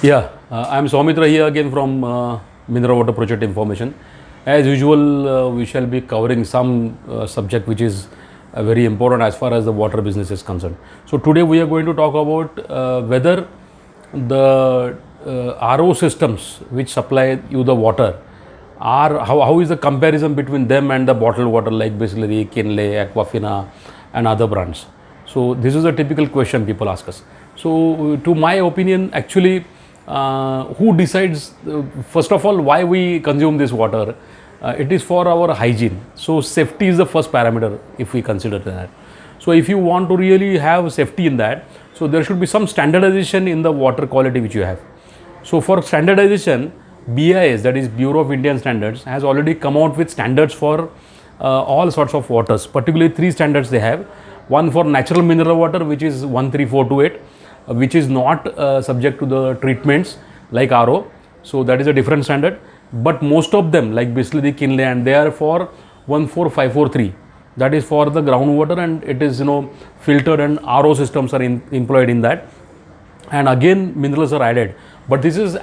Yeah, I'm Soumitra here again from Mineral Water Project Information. As usual, we shall be covering some subject which is very important as far as the water business is concerned. So today we are going to talk about whether the RO systems which supply you the water are how is the comparison between them and the bottled water like Bisleri, Kinley, Aquafina, and other brands. So this is a typical question people ask us. So to my opinion, actually, who decides first of all why we consume this water? It is for our hygiene. So safety is the first parameter if we consider that. So if you want to really have safety in that, so there should be some standardization in the water quality which you have. So for standardization, BIS, that is Bureau of Indian Standards, has already come out with standards for all sorts of waters. Particularly three standards they have. One for natural mineral water, which is 13428, which is not subject to the treatments like RO. So that is a different standard. But most of them, like Bisleri, Kinley, and they are for 14543. That is for the groundwater, and it is filtered, and RO systems are employed in that. And again minerals are added, but this is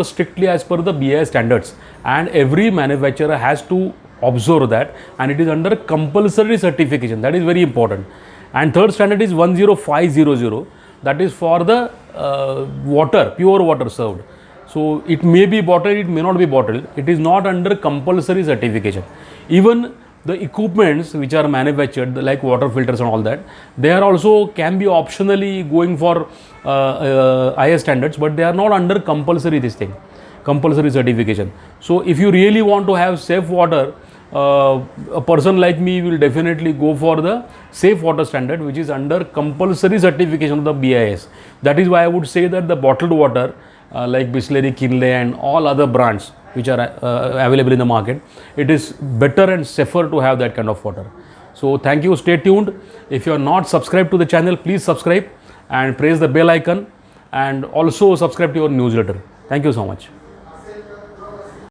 strictly as per the BIS standards, and every manufacturer has to observe that, and it is under compulsory certification. That is very important. And third standard is 10500, that is for the water, pure water served. So it may be bottled, it may not be bottled. It is not under compulsory certification. Even the equipments which are manufactured like water filters and all that, they are also can be optionally going for IS standards, but they are not under compulsory compulsory certification. So if you really want to have safe water, a person like me will definitely go for the safe water standard, which is under compulsory certification of the BIS. That is why I would say that the bottled water like Bisleri, Kinley, and all other brands which are available in the market, it is better and safer to have that kind of water. So thank you, stay tuned. If you are not subscribed to the channel, please subscribe and press the bell icon, and also subscribe to your newsletter. Thank you so much.